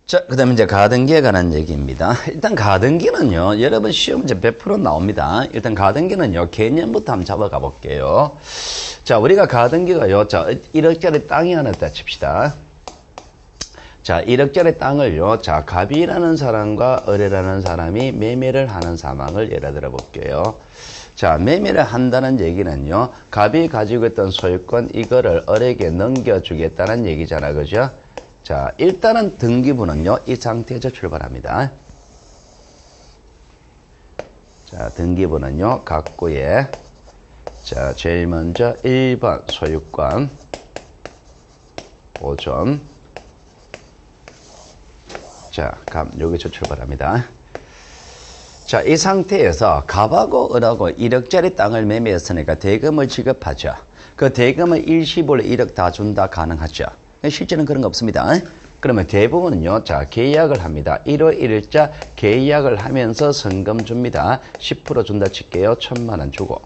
자, 그 다음에 이제 가등기에 관한 얘기입니다. 일단 가등기는요, 여러분 시험 문제 100% 나옵니다. 일단 가등기는요, 개념부터 한번 잡아가 볼게요. 자, 우리가 가등기가요, 자, 1억짜리 땅이 하나 있다 칩시다. 자, 1억짜리 땅을요, 자, 갑이라는 사람과 을이라는 사람이 매매를 하는 상황을 예를 들어 볼게요. 자, 매매를 한다는 얘기는요, 갑이 가지고 있던 소유권 이거를 을에게 넘겨주겠다는 얘기잖아, 그죠? 자, 일단은 등기부는요, 이 상태에서 출발합니다. 자, 등기부는요, 각구에, 자, 제일 먼저 1번 소유권 보존. 자, 여기서 출발합니다. 자, 이 상태에서 갑하고 을하고 1억짜리 땅을 매매했으니까 대금을 지급하죠. 그 대금을 일시불로 1억 다 준다 가능하죠. 실제는 그런 거 없습니다. 그러면 대부분은요, 자, 계약을 합니다. 1월 1일자 계약을 하면서 성금 줍니다. 10% 준다 칠게요. 1,000만 원 주고.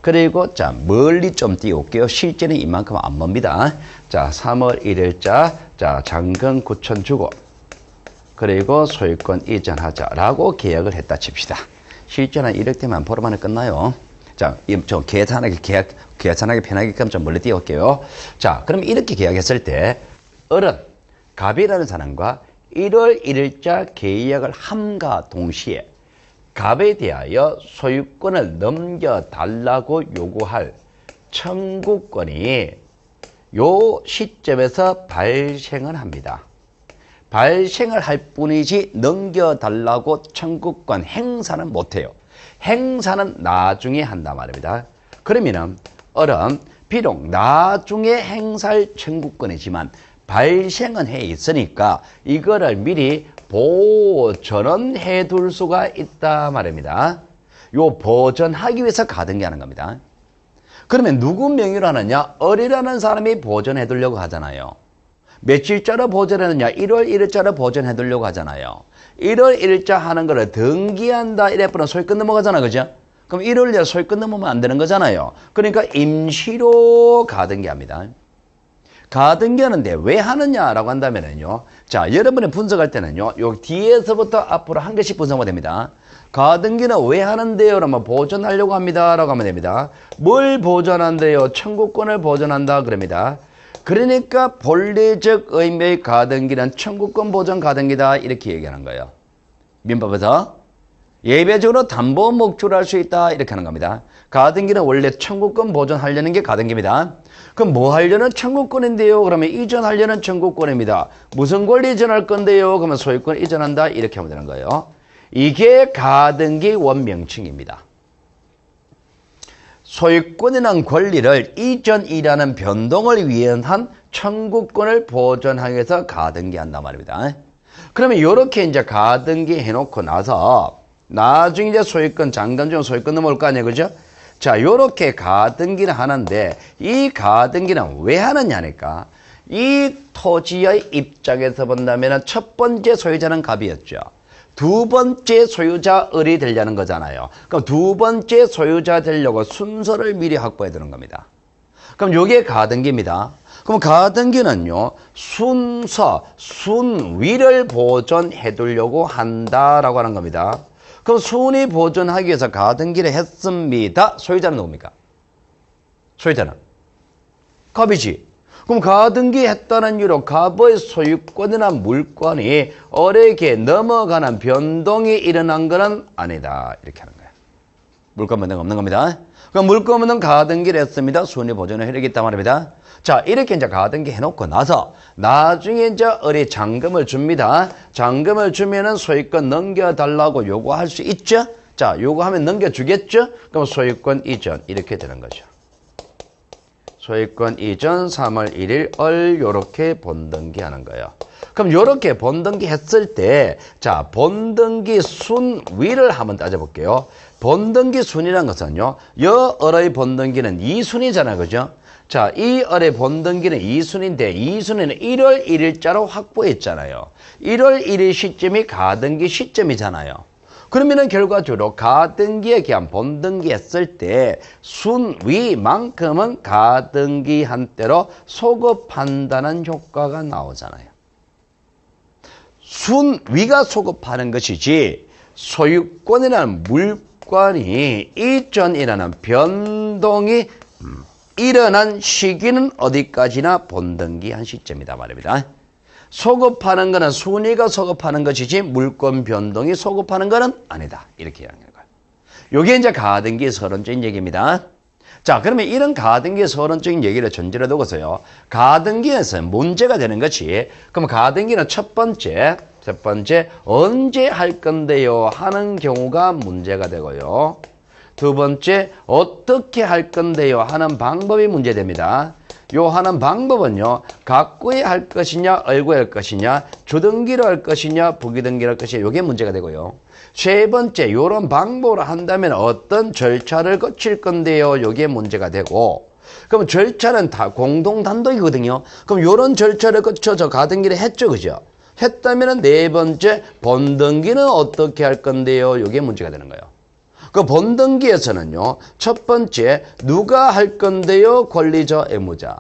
그리고, 자, 멀리 좀 띄울게요. 실제는 이만큼 안 멉니다. 자, 3월 1일자, 자, 잔금 9,000 주고. 그리고 소유권 이전하자라고 계약을 했다 칩시다. 실제는 1억 되면 보름 안에 끝나요. 자, 좀 계산하기 편하게끔 좀 멀리 띄울게요. 자, 그럼 이렇게 계약했을 때, 을은 갑이라는 사람과 1월 1일자 계약을 함과 동시에 갑에 대하여 소유권을 넘겨달라고 요구할 청구권이 요 시점에서 발생을 합니다. 발생을 할 뿐이지 넘겨달라고 청구권 행사는 못해요. 행사는 나중에 한단 말입니다. 그러면은 을은 비록 나중에 행사할 청구권이지만 발생은 해 있으니까 이거를 미리 보전은 해둘 수가 있다 말입니다. 요 보전하기 위해서 가등기 하는 겁니다. 그러면 누구 명의로 하느냐? 을이라는 사람이 보전해 두려고 하잖아요. 며칠자로 보전하느냐? 1월 1일자로 보전해 두려고 하잖아요. 1월 1일자 하는 거를 등기한다 이래버리면 소유권 넘어가잖아, 그죠? 그럼 1월에 소유권 넘으면 안 되는 거잖아요. 그러니까 임시로 가등기합니다. 가등기하는데 왜 하느냐라고 한다면은요. 자, 여러분이 분석할 때는요. 요 뒤에서부터 앞으로 한 개씩 분석하면 됩니다. 가등기는 왜 하는데요? 그러면 보존하려고 합니다. 라고 하면 됩니다. 뭘 보존한대요? 청구권을 보존한다. 그럽니다. 그러니까 본래적 의미의 가등기는 청구권 보존 가등기다. 이렇게 얘기하는 거예요. 민법에서. 예외적으로 담보 목줄할 수 있다. 이렇게 하는 겁니다. 가등기는 원래 청구권 보존하려는 게 가등기입니다. 그럼 뭐 하려는 청구권인데요? 그러면 이전하려는 청구권입니다. 무슨 권리 이전할 건데요? 그러면 소유권 이전한다. 이렇게 하면 되는 거예요. 이게 가등기 원명칭입니다. 소유권이라는 권리를 이전이라는 변동을 위한 청구권을 보존하기 위해서 가등기한단 말입니다. 그러면 이렇게 이제 가등기 해놓고 나서 나중에 이제 소유권, 잔금 중 소유권 넘어올 거 아니에요, 그죠? 자, 요렇게 가등기를 하는데 이 가등기는 왜 하느냐니까 이 토지의 입장에서 본다면 첫 번째 소유자는 갑이었죠. 두 번째 소유자 을이 되려는 거잖아요. 그럼 두 번째 소유자 되려고 순서를 미리 확보해 두는 겁니다. 그럼 요게 가등기입니다. 그럼 가등기는요, 순서, 순위를 보존해 두려고 한다라고 하는 겁니다. 그럼 순위 보존하기 위해서 가등기를 했습니다. 소유자는 누굽니까? 소유자는 갑이지. 그럼 가등기 했다는 이유로 갑의 소유권이나 물권이 을에게 넘어가는 변동이 일어난 것은 아니다. 이렇게 하는 거예요. 물권 변동 없는 겁니다. 그럼 물권 없는 가등기를 했습니다. 순위 보존을 해야겠단 말입니다. 자, 이렇게 이제 가등기 해놓고 나서 나중에 이제 을이 잔금을 줍니다. 잔금을 주면은 소유권 넘겨달라고 요구할 수 있죠? 자, 요구하면 넘겨주겠죠? 그럼 소유권 이전 이렇게 되는 거죠. 소유권 이전 3월 1일 을 요렇게 본등기 하는 거예요. 그럼 요렇게 본등기 했을 때, 자, 본등기 순위를 한번 따져볼게요. 본등기 순위라는 것은요, 여 을의 본등기는 2순위잖아요, 그죠? 자, 이 을의 본등기는 2순위인데 2순위는 1월 1일자로 확보했잖아요. 1월 1일 시점이 가등기 시점이잖아요. 그러면은 결과적으로 가등기에 기한 본등기 했을 때 순위만큼은 가등기 한때로 소급한다는 효과가 나오잖아요. 위가 소급하는 것이지 소유권이라는 물건이 이전이라는 변동이 일어난 시기는 어디까지나 본등기한 시점이다 말입니다. 소급하는 것은 순위가 소급하는 것이지 물권 변동이 소급하는 것은 아니다. 이렇게 이야기하는 거예요. 이게 이제 가등기의 서론적인 얘기입니다. 자, 그러면 이런 가등기의 서론적인 얘기를 전제로 두고서요. 가등기에서 문제가 되는 것이, 그럼 가등기는 첫 번째, 언제 할 건데요? 하는 경우가 문제가 되고요. 두 번째, 어떻게 할 건데요? 하는 방법이 문제됩니다. 요 하는 방법은요, 각구에 할 것이냐, 얼구에 할 것이냐, 주등기로 할 것이냐, 부기등기로 할 것이냐, 요게 문제가 되고요. 세 번째, 요런 방법으로 한다면 어떤 절차를 거칠 건데요, 요게 문제가 되고, 그럼 절차는 다 공동단독이거든요. 그럼 요런 절차를 거쳐서 가등기를 했죠, 그죠? 했다면 네 번째, 본등기는 어떻게 할 건데요, 요게 문제가 되는 거예요. 그 본등기에서는요, 첫 번째, 누가 할 건데요? 권리자, 의무자.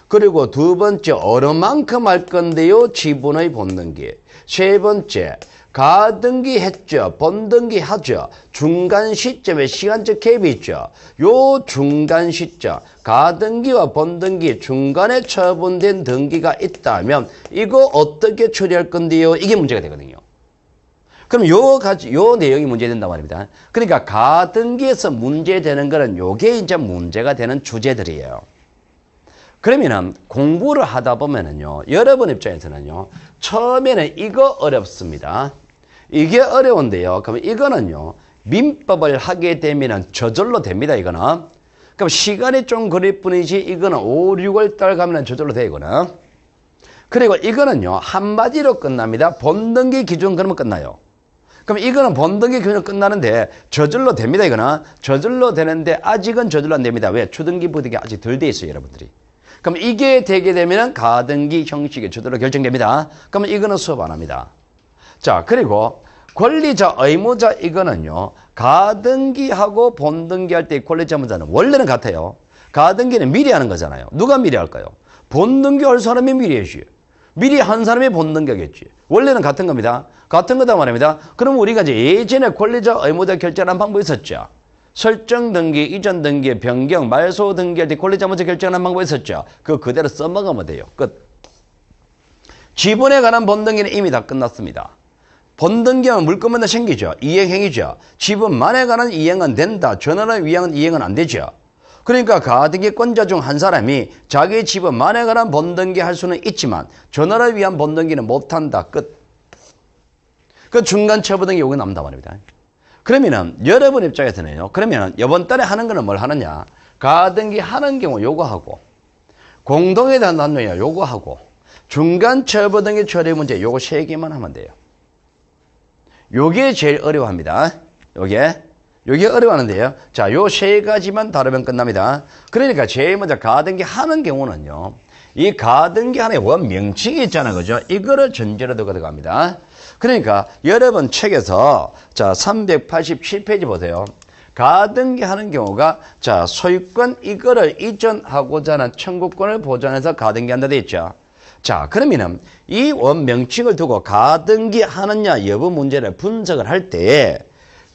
그리고 두 번째, 얼마만큼 할 건데요? 지분의 본등기. 세 번째, 가등기 했죠. 본등기 하죠. 중간 시점에 시간적 갭이 있죠. 요 중간 시점, 가등기와 본등기 중간에 처분된 등기가 있다면 이거 어떻게 처리할 건데요? 이게 문제가 되거든요. 그럼 요 내용이 문제된단 말입니다. 그러니까 가등기에서 문제되는 거는 요게 이제 문제가 되는 주제들이에요. 그러면은 공부를 하다 보면은요, 여러분 입장에서는요, 처음에는 이거 어렵습니다. 이게 어려운데요. 그럼 이거는요, 민법을 하게 되면은 저절로 됩니다, 이거는. 그럼 시간이 좀 걸릴 뿐이지, 이거는 5, 6월 달 가면은 저절로 돼요, 이거는. 그리고 이거는요, 한마디로 끝납니다. 본등기 기준 그러면 끝나요. 그럼 이거는 본등기 기준으로 끝나는데 저절로 됩니다, 이거는. 저절로 되는데 아직은 저절로 안 됩니다. 왜? 주등기, 부등기 아직 덜 돼 있어요, 여러분들이. 그럼 이게 되게 되면은 가등기 형식이 저절로 결정됩니다. 그러면 이거는 수업 안 합니다. 자, 그리고 권리자, 의무자 이거는요, 가등기하고 본등기 할 때 권리자, 의무자는 원래는 같아요. 가등기는 미리 하는 거잖아요. 누가 미리 할까요? 본등기 할 사람이 미리 해야지. 미리 한 사람이 본등기하겠지. 원래는 같은 겁니다. 같은 거다 말입니다. 그럼 우리가 이제 예전에 권리자, 의무자 결정하는 방법이 있었죠. 설정 등기, 이전 등기, 변경, 말소 등기할 때 권리자, 의무자 결정하는 방법이 있었죠. 그거 그대로 써먹으면 돼요. 끝. 지분에 관한 본등기는 이미 다 끝났습니다. 본등기하면 물건마다 생기죠. 이행행위죠. 지분만에 관한 이행은 된다. 전환을 위한 이행은 안 되죠. 그러니까 가등기권자 중 한 사람이 자기 지분만에 관한 본등기 할 수는 있지만 전환을 위한 본등기는 못한다. 끝. 그 중간 처분등기 요거 남다 말입니다. 그러면은 여러분 입장에서는요. 그러면 이번 달에 하는 거는 뭘 하느냐? 가등기 하는 경우 요거 하고, 공동에 대한 단위야 요거 하고, 중간 처분등기 처리 문제 요거 3개만 하면 돼요. 요게 제일 어려워합니다. 요게 어려워하는데요. 자, 요 3가지만 다루면 끝납니다. 그러니까 제일 먼저 가등기 하는 경우는요, 이 가등기 하나의 원 명칭이 있잖아요. 그죠? 이거를 전제로 두고 들어갑니다. 그러니까 여러분 책에서 자, 387페이지 보세요. 가등기 하는 경우가 자, 소유권 이거를 이전하고자 하는 청구권을 보존해서 가등기 한다 돼 있죠. 자, 그러면은 이 원 명칭을 두고 가등기 하느냐 여부 문제를 분석을 할 때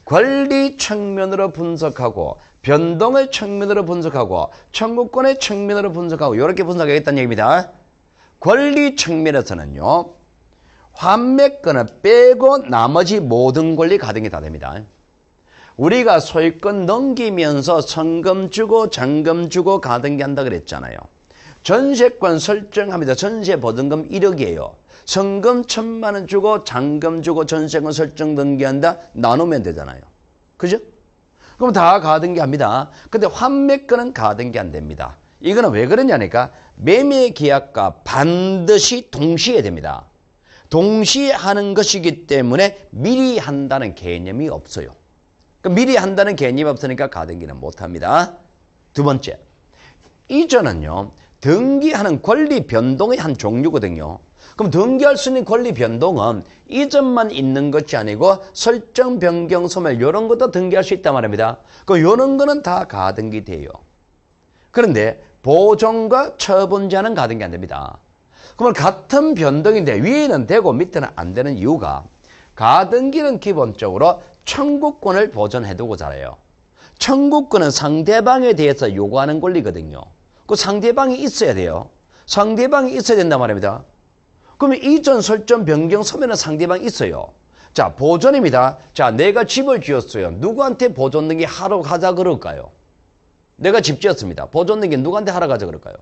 권리 측면으로 분석하고 변동의 측면으로 분석하고 청구권의 측면으로 분석하고 이렇게 분석하겠다는 얘기입니다. 권리 측면에서는요, 환매권을 빼고 나머지 모든 권리 가등기 다 됩니다. 우리가 소유권 넘기면서 성금 주고 잔금 주고 가등기 한다 그랬잖아요. 전세권 설정합니다. 전세 보증금 1억이에요. 성금 1,000만 원 주고 잔금 주고 전세권 설정 등기한다. 나누면 되잖아요. 그죠? 그럼 다 가등기 합니다. 근데 환매권은 가등기 안 됩니다. 이거는 왜 그러냐니까 매매 계약과 반드시 동시에 됩니다. 동시에 하는 것이기 때문에 미리 한다는 개념이 없어요. 그러니까 미리 한다는 개념이 없으니까 가등기는 못합니다. 두 번째, 이전은요, 등기하는 권리 변동의 한 종류거든요. 그럼 등기할 수 있는 권리 변동은 이전만 있는 것이 아니고 설정, 변경, 소멸 이런 것도 등기할 수 있단 말입니다. 이런 거는 다 가등기 돼요. 그런데 보존과 처분자는 가등기 안 됩니다. 그러면 같은 변동인데 위에는 되고 밑에는 안 되는 이유가 가등기는 기본적으로 청구권을 보존해두고자 해요. 청구권은 상대방에 대해서 요구하는 권리거든요. 그 상대방이 있어야 돼요. 상대방이 있어야 된단 말입니다. 그러면 이전 설정 변경 서면은 상대방이 있어요. 자, 보존입니다. 자, 내가 집을 지었어요. 누구한테 보존 등기 하러 가자 그럴까요? 내가 집 지었습니다. 보존 등기 누구한테 하러 가자 그럴까요?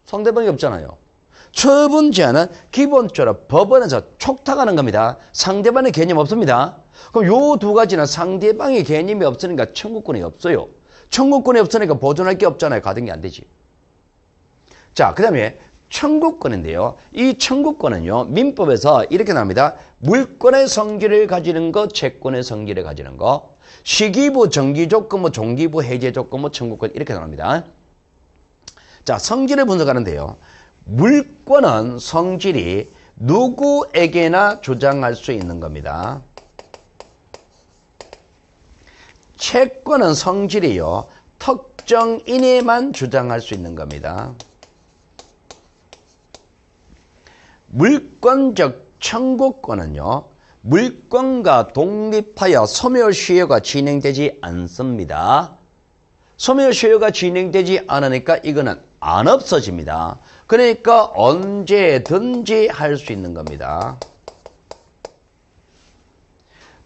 상대방이 없잖아요. 처분 제한은 기본적으로 법원에서 촉탁하는 겁니다. 상대방의 개념 없습니다. 그럼 요 두 가지는 상대방의 개념이 없으니까 청구권이 없어요. 청구권이 없으니까 보존할 게 없잖아요. 가등기 안 되지. 자, 그 다음에 청구권인데요. 이 청구권은요, 민법에서 이렇게 나옵니다. 물권의 성질을 가지는 것, 채권의 성질을 가지는 것, 시기부, 정기조건, 종기부, 해제조건, 청구권 이렇게 나옵니다. 자, 성질을 분석하는데요. 물권은 성질이 누구에게나 주장할 수 있는 겁니다. 채권은 성질이요, 특정인에만 주장할 수 있는 겁니다. 물권적 청구권은요, 물권과 독립하여 소멸시효가 진행되지 않습니다. 소멸시효가 진행되지 않으니까 이거는 안 없어집니다. 그러니까 언제든지 할 수 있는 겁니다.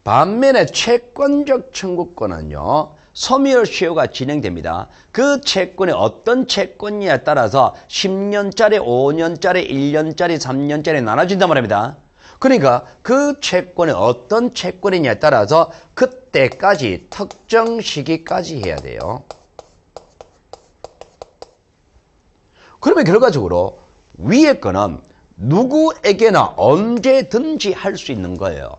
반면에 채권적 청구권은요, 소멸시효가 진행됩니다. 그 채권이 어떤 채권이냐에 따라서 10년짜리, 5년짜리, 1년짜리, 3년짜리 나눠진단 말입니다. 그러니까 그 채권이 어떤 채권이냐에 따라서 그때까지 특정 시기까지 해야 돼요. 그러면 결과적으로 위에 거는 누구에게나 언제든지 할 수 있는 거예요.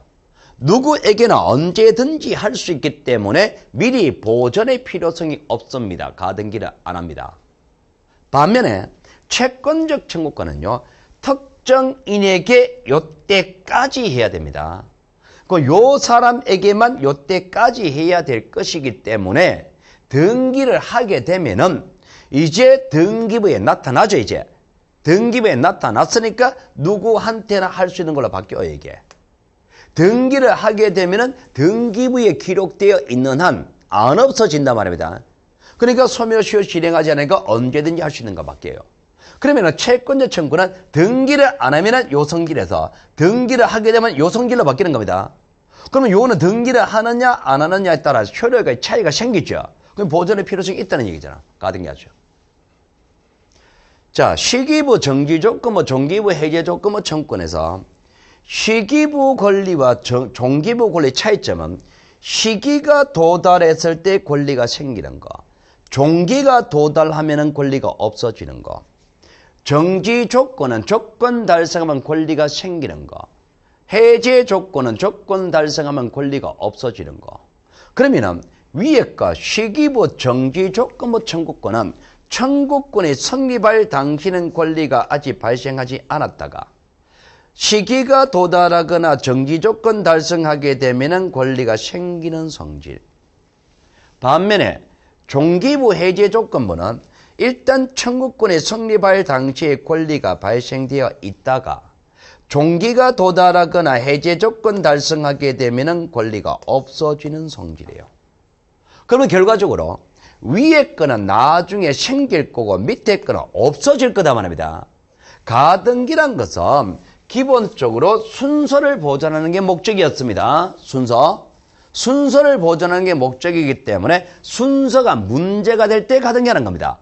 누구에게나 언제든지 할 수 있기 때문에 미리 보전의 필요성이 없습니다. 가등기를 안 합니다. 반면에 채권적 청구권은요, 특정인에게 요때까지 해야 됩니다. 요 사람에게만 요때까지 해야 될 것이기 때문에 등기를 하게 되면은 이제 등기부에 나타나죠. 이제 등기부에 나타났으니까 누구한테나 할 수 있는 걸로 바뀌어요. 이게 등기를 하게 되면은 등기부에 기록되어 있는 한 안 없어진단 말입니다. 그러니까 소멸시효 진행하지 않으니까 언제든지 할 수 있는 거 바뀌어요. 그러면은 채권적 청구는 등기를 안 하면은 요성길에서 등기를 하게 되면 요성길로 바뀌는 겁니다. 그러면 요거는 등기를 하느냐 안 하느냐에 따라 효력의 차이가 생기죠. 그럼 보존의 필요성이 있다는 얘기잖아. 가등기하죠. 자, 시기부, 정지조건, 종기부, 해제조건, 청구권에서 시기부 권리와 종기부 권리 차이점은 시기가 도달했을 때 권리가 생기는 거, 종기가 도달하면 권리가 없어지는 거, 정지조건은 조건 달성하면 권리가 생기는 거, 해제조건은 조건 달성하면 권리가 없어지는 거. 그러면은 위에 거 시기부, 정지조건, 청구권은 청구권이 성립할 당시는 권리가 아직 발생하지 않았다가 시기가 도달하거나 정지조건 달성하게 되면 권리가 생기는 성질. 반면에 종기부 해제조건부는 일단 청구권이 성립할 당시에 권리가 발생되어 있다가 종기가 도달하거나 해제조건 달성하게 되면 권리가 없어지는 성질이에요. 그러면 결과적으로 위에 거는 나중에 생길 거고 밑에 거는 없어질 거다 말입니다. 가등기란 것은 기본적으로 순서를 보존하는 게 목적이었습니다. 순서를 보존하는 게 목적이기 때문에 순서가 문제가 될 때 가등기하는 겁니다.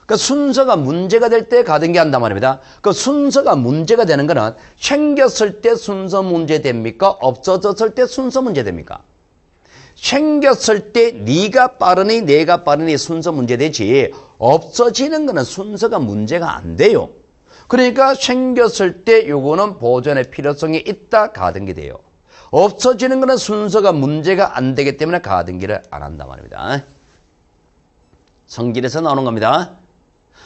그러니까 순서가 문제가 될 때 가등기한단 말입니다. 그 순서가 문제가 되는 거는 생겼을 때 순서 문제됩니까? 없어졌을 때 순서 문제됩니까? 생겼을 때 네가 빠르니 내가 빠르니 순서 문제되지, 없어지는 거는 순서가 문제가 안 돼요. 그러니까 생겼을 때 요거는 보존의 필요성이 있다, 가등기 돼요. 없어지는 거는 순서가 문제가 안 되기 때문에 가등기를 안 한단 말입니다. 성질에서 나오는 겁니다.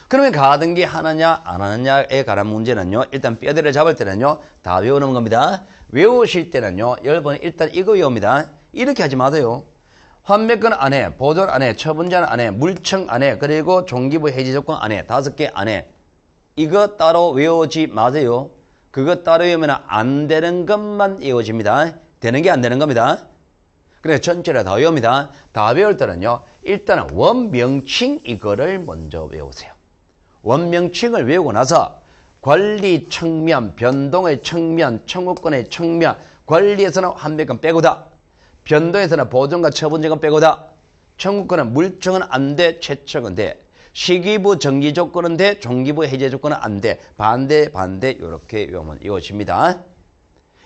그러면 가등기 하느냐 안 하느냐에 관한 문제는요, 일단 뼈대를 잡을 때는요 다 외우는 겁니다. 외우실 때는요 여러분 일단 이거 외웁니다. 이렇게 하지 마세요. 환매권 안 해, 보존 안 해, 처분자는 안 해, 물청 안 해, 그리고 종기부 해지조건 안 해, 5개 안 해. 이거 따로 외우지 마세요. 그거 따로 외우면 안 되는 것만 외워집니다. 되는 게 안 되는 겁니다. 그래서 전체를 다 외웁니다. 다 외울 때는요. 일단은 원명칭 이거를 먼저 외우세요. 원명칭을 외우고 나서 권리 측면, 변동의 측면, 청구권의 측면, 권리에서는 환배권 빼고다. 변동에서는 보존과 처분제권 빼고다. 청구권은 물증은 안 돼, 채청은 돼. 시기부 정지 조건은 돼, 종기부 해제 조건은 안 돼. 반대, 이렇게 외우면 이것입니다.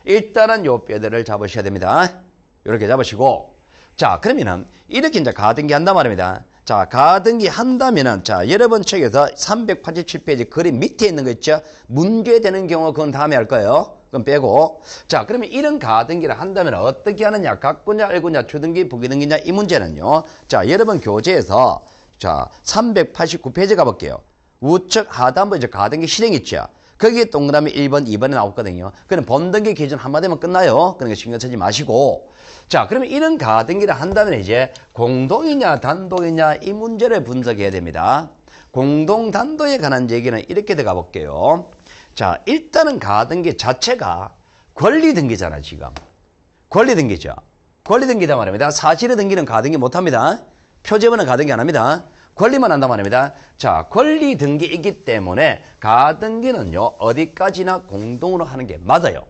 일단은 요 뼈대를 잡으셔야 됩니다. 이렇게 잡으시고. 자, 그러면은 이렇게 이제 가등기 한단 말입니다. 자, 가등기 한다면은, 자, 여러분 책에서 387페이지 그림 밑에 있는 거 있죠? 문제되는 경우 그건 다음에 할 거예요. 그럼 빼고. 자, 그러면 이런 가등기를 한다면 어떻게 하느냐? 갖고냐, 알고냐, 주등기, 부기등기냐? 이 문제는요. 자, 여러분 교재에서, 자, 389페이지 가볼게요. 우측 하단부 이제 가등기 실행 있죠? 거기에 동그라미 1번, 2번에 나왔거든요. 그럼 본등기 기준 한마디면 끝나요. 그러니까 신경 쓰지 마시고. 자, 그러면 이런 가등기를 한다면 이제 공동이냐, 단독이냐, 이 문제를 분석해야 됩니다. 공동, 단독에 관한 얘기는 이렇게 들어가 볼게요. 자, 일단은 가등기 자체가 권리등기잖아, 지금. 권리등기죠. 권리등기다 말입니다. 사실의 등기는 가등기 못 합니다. 표제문은 가등기 안 합니다. 권리만 한단 말입니다. 자, 권리 등기이기 때문에 가등기는요, 어디까지나 공동으로 하는 게 맞아요.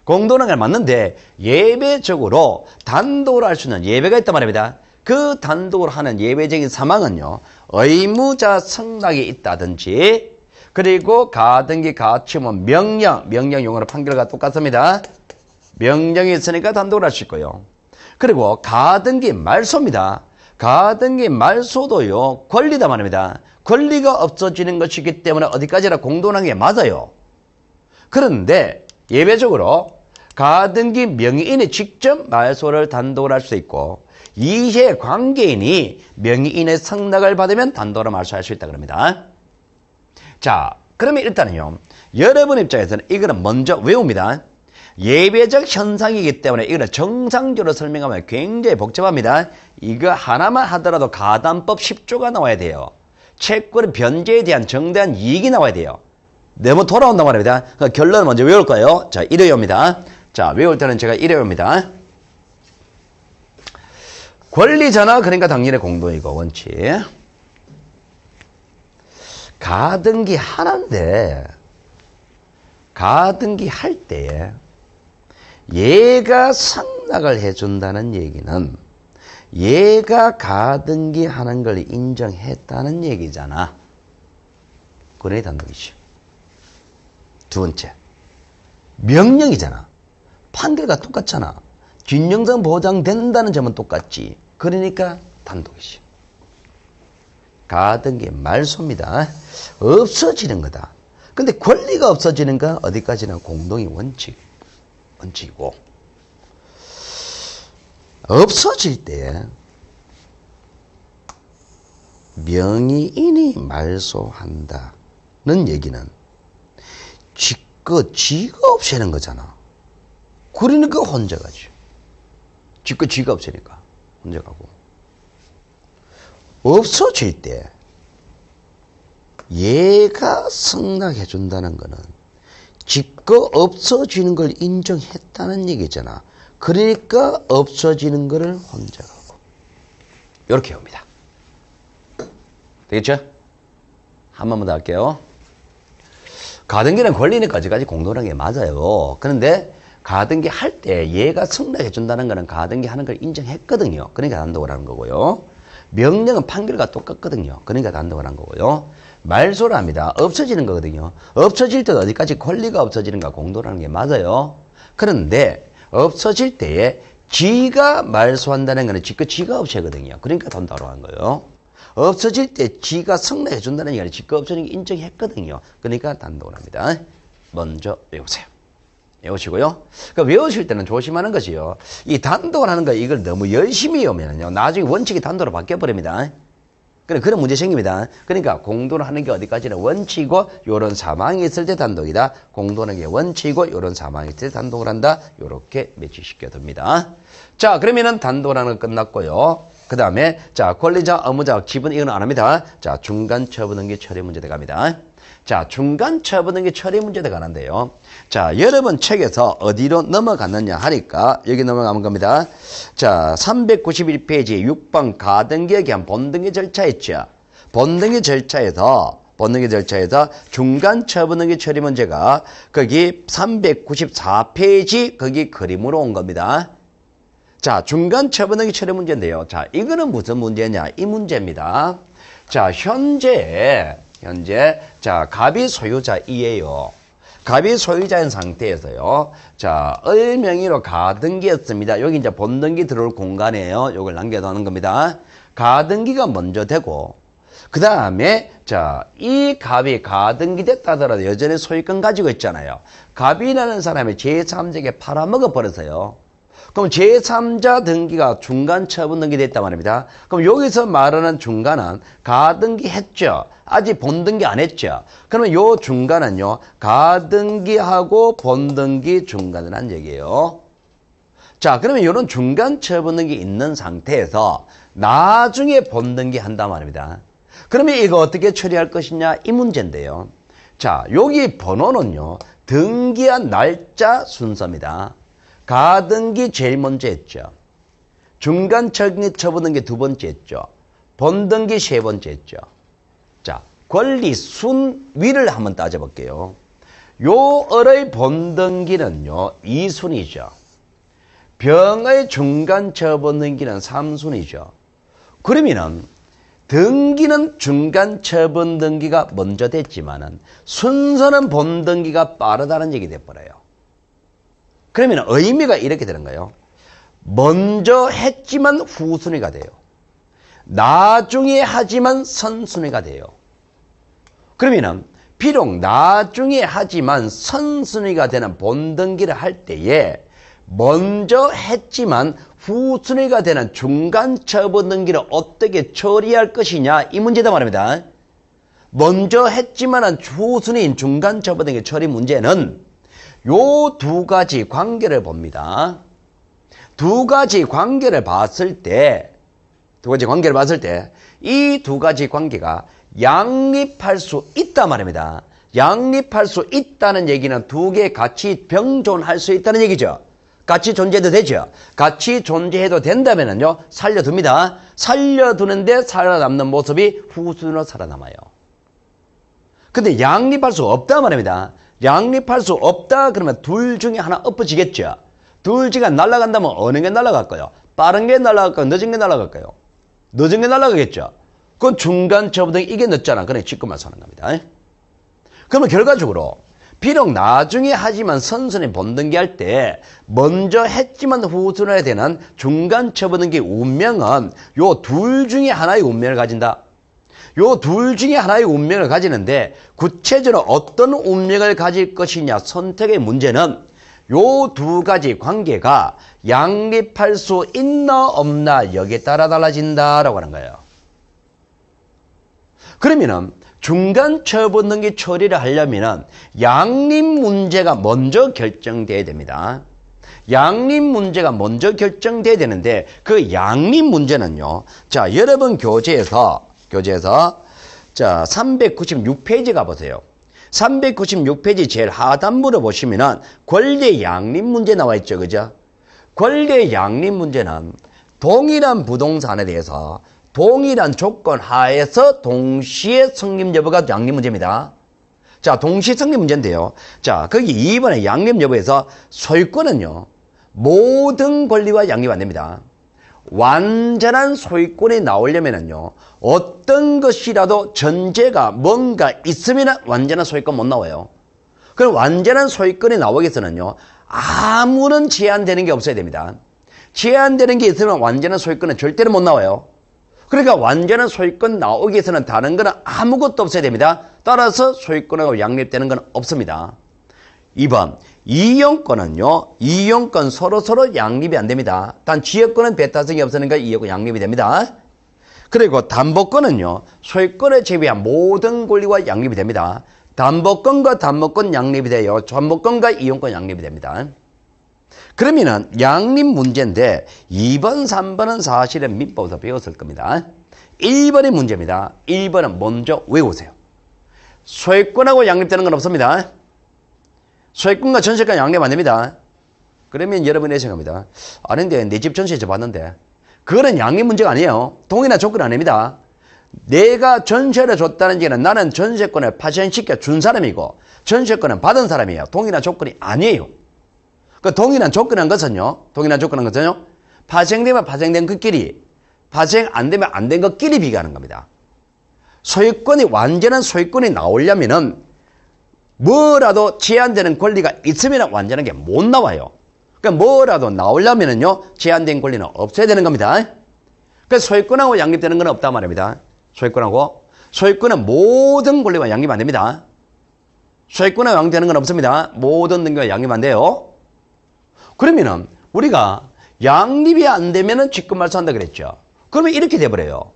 공동으로 하는 게 맞는데, 예외적으로 단독으로 할 수 있는 예외가 있단 말입니다. 그 단독으로 하는 예외적인 상황은요, 의무자 승낙이 있다든지, 그리고 가등기 가치문 명령 용어로 판결과 똑같습니다. 명령이 있으니까 단독으로 할 수 있고요. 그리고 가등기 말소입니다. 가등기 말소도요, 권리다 말입니다. 권리가 없어지는 것이기 때문에 어디까지나 공동한 게 맞아요. 그런데 예외적으로 가등기 명의인이 직접 말소를 단독으로 할 수 있고, 이해 관계인이 명의인의 승낙을 받으면 단독으로 말소할 수 있다 그럽니다. 자, 그러면 일단은요, 여러분 입장에서는 이거는 먼저 외웁니다. 예외적 현상이기 때문에 이거를 정상적으로 설명하면 굉장히 복잡합니다. 이거 하나만 하더라도 가담법 10조가 나와야 돼요. 채권 변제에 대한 정대한 이익이 나와야 돼요. 너무 돌아온단 말입니다. 그러니까 결론을 먼저 외울 거예요. 자, 이래 외웁니다. 자, 외울 때는 제가 이래 외웁니다. 권리잖아. 그러니까 당연히 공동이고, 원칙. 가등기 하나인데, 가등기 할 때에 얘가 승낙을 해준다는 얘기는 얘가 가등기 하는 걸 인정했다는 얘기잖아. 그래, 단독이지. 두 번째, 명령이잖아. 판결과 똑같잖아. 균형성 보장된다는 점은 똑같지. 그러니까 단독이지. 가등기 말소입니다. 없어지는 거다. 근데 권리가 없어지는 거 어디까지나 공동이 원칙이고, 없어질 때 명의인이 말소한다는 얘기는 지가 없애는 거잖아. 그러니까 혼자 가지. 지가 없으니까 혼자 가고. 없어질 때 얘가 승낙해 준다는 거는 지가 없어지는 걸 인정했다는 얘기잖아. 그러니까 없어지는 거를 혼자 가고. 이렇게 옵니다. 되겠죠? 한 번만 더 할게요. 가등기는 권리니까 어디까지 공동한 게 맞아요. 그런데 가등기 할 때 얘가 승낙해 준다는 거는 가등기 하는 걸 인정했거든요. 그러니까 단독을 하는 거고요. 명령은 판결과 똑같거든요. 그러니까 단독을 한 거고요. 말소를 합니다. 없어지는 거거든요. 없어질 때 어디까지 권리가 없어지는가 공동하는 게 맞아요. 그런데 없어질 때에 지가 말소한다는 거는 지가 없애거든요. 그러니까 단독으로 한 거예요. 없어질 때 지가 승낙해 준다는 얘기는 지가 없어지는 게 인정했거든요. 그러니까 단독을 합니다. 먼저 외우세요. 외우시고요. 그러니까 외우실 때는 조심하는 것이요. 이 단독을 하는 거 이걸 너무 열심히 외우면요. 나중에 원칙이 단독으로 바뀌어버립니다. 그런 문제 생깁니다. 그러니까 공동을 하는 게 어디까지는 원칙이고 요런 사망이 있을 때 단독이다. 공동하는 게 원칙이고 요런 사망이 있을 때 단독을 한다. 요렇게 매치시켜 둡니다. 자, 그러면은 단독을 하는 거 끝났고요. 그 다음에 자 권리자, 의무자, 기분 이건 안 합니다. 자 중간 처분등기 처리 문제 들어갑니다. 자 중간 처분등기 처리 문제 들어가는데요. 자 여러분 책에서 어디로 넘어갔느냐 하니까 여기 넘어가는 겁니다. 자 391페이지 6번 가등기에 대한 본등기 절차 있죠. 본등기 절차에서 중간 처분등기 처리 문제가 거기 394페이지 거기 그림으로 온 겁니다. 자, 중간 처분등기 처리 문제인데요. 자, 이거는 무슨 문제냐? 이 문제입니다. 자, 현재 자, 갑이 소유자이에요. 갑이 소유자인 상태에서요. 자, 을 명의로 가등기였습니다. 여기 이제 본등기 들어올 공간이에요. 요걸 남겨놓는 겁니다. 가등기가 먼저 되고 그 다음에 자, 이 갑이 가등기 됐다 하더라도 여전히 소유권 가지고 있잖아요. 갑이라는 사람이 제3자에게 팔아먹어 버려서요. 그럼 제3자 등기가 중간 처분 등기 됐단 말입니다. 그럼 여기서 말하는 중간은 가등기 했죠. 아직 본등기 안 했죠. 그러면 요 중간은요. 가등기하고 본등기 중간이라는 얘기예요. 자, 그러면 이런 중간 처분 등기 있는 상태에서 나중에 본등기 한단 말입니다. 그러면 이거 어떻게 처리할 것이냐 이 문제인데요. 자, 여기 번호는요. 등기한 날짜 순서입니다. 가등기 제일 먼저 했죠. 중간 처분등기 두 번째 했죠. 본등기 세 번째 했죠. 자, 권리 순위를 한번 따져볼게요. 요 을의 본등기는요 2순위죠. 병의 중간 처분등기는 3순위죠. 그러면은 등기는 중간 처분등기가 먼저 됐지만은 순서는 본등기가 빠르다는 얘기 돼버려요. 그러면 의미가 이렇게 되는 거예요. 먼저 했지만 후순위가 돼요. 나중에 하지만 선순위가 돼요. 그러면 비록 나중에 하지만 선순위가 되는 본등기를 할 때에 먼저 했지만 후순위가 되는 중간 처분등기를 어떻게 처리할 것이냐 이 문제다 말입니다. 먼저 했지만 후순위인 중간 처분등기 처리 문제는 요 두 가지 관계를 봅니다. 두 가지 관계를 봤을 때 이 두 가지 관계가 양립할 수 있단 말입니다. 양립할 수 있다는 얘기는 두 개 같이 병존할 수 있다는 얘기죠. 같이 존재해도 되죠. 같이 존재해도 된다면요 살려둡니다. 살려두는데 살아남는 모습이 후순위로 살아남아요. 근데 양립할 수 없다 말입니다. 양립할 수 없다 그러면 둘 중에 하나 엎어지겠죠. 둘 중에 날아간다면 어느 게 날아갈까요? 빠른 게 날아갈까요? 늦은 게 날아갈까요? 늦은 게 날아가겠죠. 그건 중간 처분등기 이게 늦잖아. 그래 지금만 사는 겁니다. 그러면 결과적으로 비록 나중에 하지만 선순위 본등기 할 때 먼저 했지만 후순위에 되는 중간 처분등기 운명은 요 둘 중에 하나의 운명을 가진다. 요 둘 중에 하나의 운명을 가지는데 구체적으로 어떤 운명을 가질 것이냐 선택의 문제는 요 두 가지 관계가 양립할 수 있나 없나 여기에 따라 달라진다라고 하는 거예요. 그러면은 중간 처분등기 처리를 하려면은 양립 문제가 먼저 결정돼야 됩니다. 양립 문제가 먼저 결정돼야 되는데 그 양립 문제는요. 자, 여러분 교재에서 자 396페이지 가보세요. 396페이지 제일 하단부를 보시면은 권리 양립 문제 나와 있죠. 그죠? 권리 양립 문제는 동일한 부동산에 대해서 동일한 조건 하에서 동시에 성립 여부가 양립 문제입니다. 자, 동시 성립 문제인데요. 자, 거기 2번에 양립 여부에서 소유권은요. 모든 권리와 양립 안 됩니다. 완전한 소유권이 나오려면은요. 어떤 것이라도 전제가 뭔가 있으면 완전한 소유권 못 나와요. 그럼 완전한 소유권이 나오기 위해서는요. 아무런 제한되는 게 없어야 됩니다. 제한되는 게 있으면 완전한 소유권은 절대로 못 나와요. 그러니까 완전한 소유권 나오기 위해서는 다른 거는 아무것도 없어야 됩니다. 따라서 소유권하고 양립되는 건 없습니다. 2번 이용권은요. 이용권 서로 양립이 안 됩니다. 단 지역권은 배타성이 없으니까 이용권 양립이 됩니다. 그리고 담보권은요. 소유권을 제외한 모든 권리와 양립이 됩니다. 담보권과 담보권 양립이 돼요. 담보권과 이용권 양립이 됩니다. 그러면은 양립 문제인데 2번, 3번은 사실은 민법에서 배웠을 겁니다. 1번이 문제입니다. 1번은 먼저 외우세요. 소유권하고 양립되는 건 없습니다. 소유권과 전세권 양립 안 됩니다. 그러면 여러분이 생각합니다. 아닌데 내 집 전세 봤는데 그거는 양립 문제가 아니에요. 동의나 조건 아닙니다. 내가 전세를 줬다는 얘기는 나는 전세권을 파생시켜 준 사람이고 전세권은 받은 사람이에요. 동의나 조건이 아니에요. 그 동의나 조건한 것은요. 파생되면 파생된 것끼리, 파생 안 되면 안 된 것끼리 비교하는 겁니다. 소유권이 완전한 소유권이 나오려면은 뭐라도 제한되는 권리가 있으면 완전한 게 못 나와요. 그러니까 뭐라도 나오려면은요 제한된 권리는 없어야 되는 겁니다. 그래서 소유권하고 양립되는 건 없단 말입니다. 소유권은 모든 권리와 양립 안 됩니다. 소유권하고 양립되는 건 없습니다. 모든 등기와 양립 안 돼요. 그러면은 우리가 양립이 안 되면은 직권말소한다 그랬죠. 그러면 이렇게 돼버려요.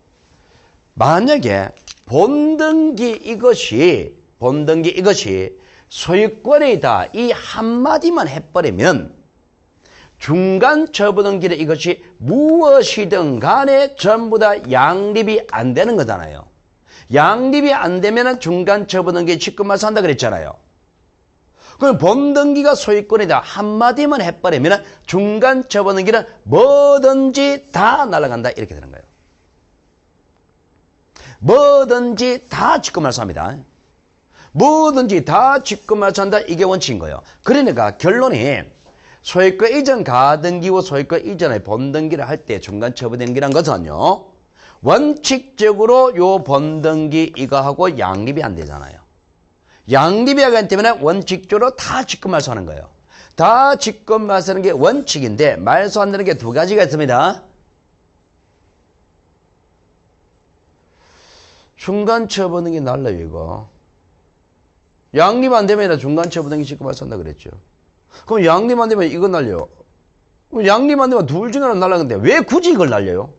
만약에 본등기 이것이 소유권이다 이 한마디만 해버리면 중간 처분등기는 이것이 무엇이든 간에 전부 다 양립이 안 되는 거잖아요. 양립이 안 되면 중간 처분등기 직권말소한다 그랬잖아요. 그럼 본등기가 소유권이다 한마디만 해버리면 중간 처분등기는 뭐든지 다 날아간다 이렇게 되는 거예요. 뭐든지 다 직권말소합니다. 뭐든지 다 직권말소한다 이게 원칙인 거예요. 그러니까 결론이 소유권 이전 가등기와 소유권 이전의 본등기를 할 때 중간 처분등기란 것은요 원칙적으로 요 본등기 이거하고 양립이 안 되잖아요. 양립이 안 되기 때문에 원칙적으로 다 직권말소하는 거예요. 다 직권말소하는 게 원칙인데 말소한다는 게 두 가지가 있습니다. 중간 처분등기 날라요 이거. 양립 안 되면 중간 처분등기 직권말소한다 그랬죠. 그럼 양립 안 되면 이거 날려요. 그럼 양립 안 되면 둘 중에 하나 날라가는데 왜 굳이 이걸 날려요?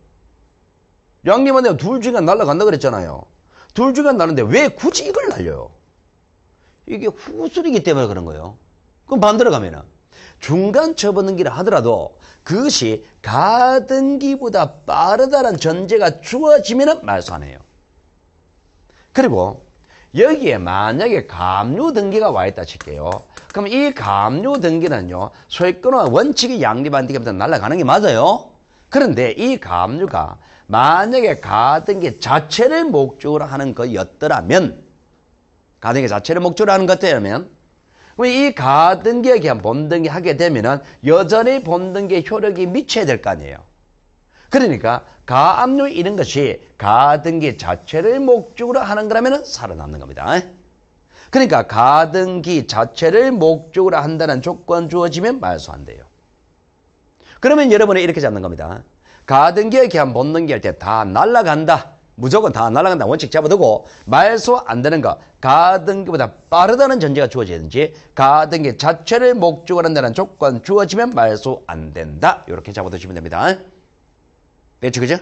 양립 안 되면 둘 중에 하나 날라간다 그랬잖아요. 둘 중에 하나 나는데 왜 굳이 이걸 날려요? 이게 후술이기 때문에 그런 거예요. 그럼 반대로 가면은 중간 처분등기를 하더라도 그것이 가등기보다 빠르다는 전제가 주어지면 말소 안 해요. 그리고 여기에 만약에 감류등기가 와 있다 칠게요. 그럼 이 감류등기는요 소유권과 원칙이 양립 안 되기 때문에 날아가는 게 맞아요. 그런데 이 감류가 만약에 가등기 자체를 목적으로 하는 거였더라면 가등기 자체를 목적으로 하는 것이라면 이 가등기에 대한 본등기 하게 되면은 여전히 본등기의 효력이 미쳐야 될 거 아니에요. 그러니까 가압류 이런 것이 가등기 자체를 목적으로 하는 거라면 살아남는 겁니다. 그러니까 가등기 자체를 목적으로 한다는 조건 주어지면 말소한대요. 그러면 여러분이 이렇게 잡는 겁니다. 가등기에 대한 본등기 할 때 다 날아간다. 무조건 다 날아간다. 원칙 잡아두고 말소 안 되는 거 가등기보다 빠르다는 전제가 주어지든지 가등기 자체를 목적으로 한다는 조건 주어지면 말소 안 된다. 이렇게 잡아두시면 됩니다. 그렇죠, 그죠?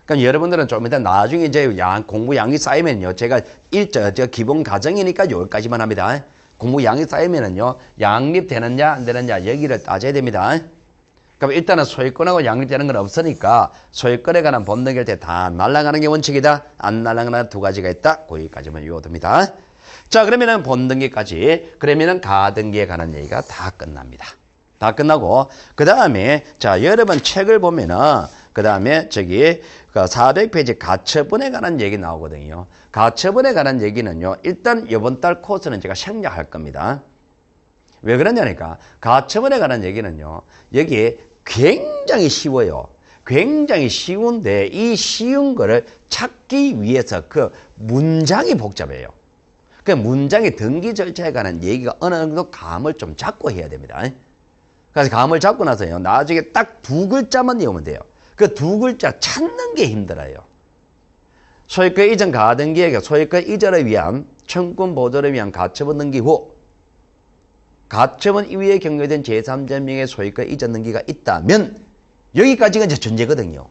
그러니까 여러분들은 좀 이따 나중에 이제 공부 양이 쌓이면요. 제가 기본 과정이니까 여기까지만 합니다. 공부 양이 쌓이면은요. 양립되느냐 안 되느냐 여기를 따져야 됩니다. 그럼 일단은 소유권하고 양립되는 건 없으니까 소유권에 관한 본등기할 때 다 날아가는 게 원칙이다. 안 날아가는 두 가지가 있다. 거기까지만 외워둡니다. 자, 그러면은 본등기까지 그러면은 가등기에 관한 얘기가 다 끝납니다. 다 끝나고 그 다음에 자 여러분 책을 보면은 그 다음에 저기 400페이지 가처분에 관한 얘기 나오거든요. 가처분에 관한 얘기는요. 일단 이번 달 코스는 제가 생략할 겁니다. 왜 그러냐니까 가처분에 관한 얘기는요. 여기 굉장히 쉬워요. 굉장히 쉬운데 이 쉬운 거를 찾기 위해서 그 문장이 복잡해요. 그 문장의 등기 절차에 관한 얘기가 어느 정도 감을 좀 잡고 해야 됩니다. 그래서 감을 잡고 나서요. 나중에 딱 두 글자만 외우면 돼요. 그 두 글자 찾는 게 힘들어요. 소유권 이전 가등기에게 소유권 이전을 위한 청구권 보존을 위한 가처분 등기 후 가처분 이후에 경료된 제3자 명의 소유권 이전 등기가 있다면 여기까지가 이제 전제거든요.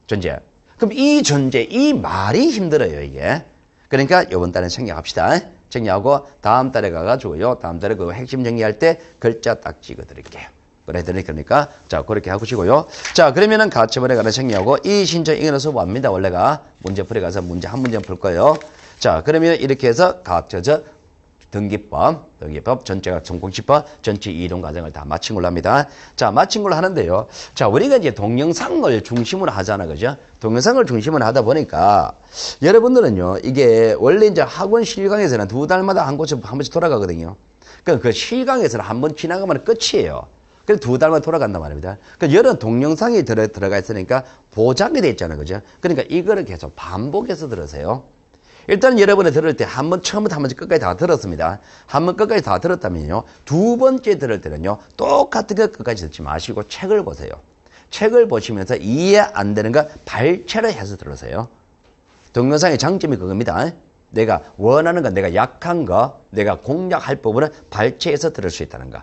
전제. 그럼 이 전제, 이 말이 힘들어요, 이게. 그러니까 이번 달은 생략합시다. 정리하고 다음 달에 가가지고요. 다음 달에 그 핵심 정리할 때 글자 딱 찍어 드릴게요. 그래 드리니까 자 그렇게 하시고요. 자 그러면은 가처분에 관한 정리하고 이 신청 이거는 수업합니다. 원래가 문제풀이 가서 문제 한 문제 풀 거예요. 자 그러면 이렇게 해서 등기법 전체가 전공시법 전체 이동 과정을 다 마친 걸로 합니다. 자 마친 걸로 하는데요. 자 우리가 이제 동영상을 중심으로 하잖아, 그죠? 동영상을 중심으로 하다 보니까 여러분들은요 이게 원래 이제 학원 실강에서는 2달마다 한 번씩 돌아가거든요. 그러니까 그 실강에서는 한 번 지나가면 끝이에요. 그래서 2달만 돌아간단 말입니다. 그러니까 여러 동영상이 들어가 있으니까 보장이 돼 있잖아요, 그죠? 그러니까 이거를 계속 반복해서 들으세요. 일단 여러분이 들을 때 한 번 처음부터 한 번씩 끝까지 다 들었습니다. 한 번 끝까지 다 들었다면요. 두 번째 들을 때는요. 똑같은 거 끝까지 듣지 마시고 책을 보세요. 책을 보시면서 이해 안 되는 거 발췌를 해서 들으세요. 동영상의 장점이 그겁니다. 내가 원하는 거, 내가 약한 거, 내가 공략할 부분은 발췌해서 들을 수 있다는 거.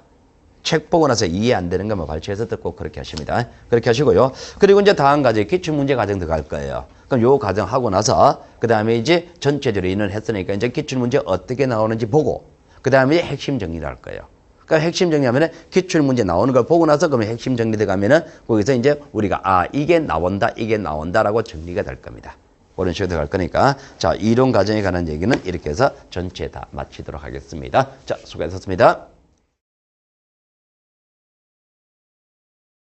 책 보고 나서 이해 안 되는 거만 발췌해서 듣고 그렇게 하십니다. 그렇게 하시고요. 그리고 이제 다음 과정, 기출문제 과정 들어갈 거예요. 그럼 요 과정 하고 나서 그 다음에 이제 전체적으로 인을 했으니까 이제 기출문제 어떻게 나오는지 보고 그 다음에 핵심 정리를 할 거예요. 그러니까 핵심 정리하면은 기출문제 나오는 걸 보고 나서 그러면 핵심 정리 들어가면은 거기서 이제 우리가 이게 나온다라고 정리가 될 겁니다. 그런 식으로 들어갈 거니까 자 이론 과정에 관한 얘기는 이렇게 해서 전체 다 마치도록 하겠습니다. 자 수고하셨습니다.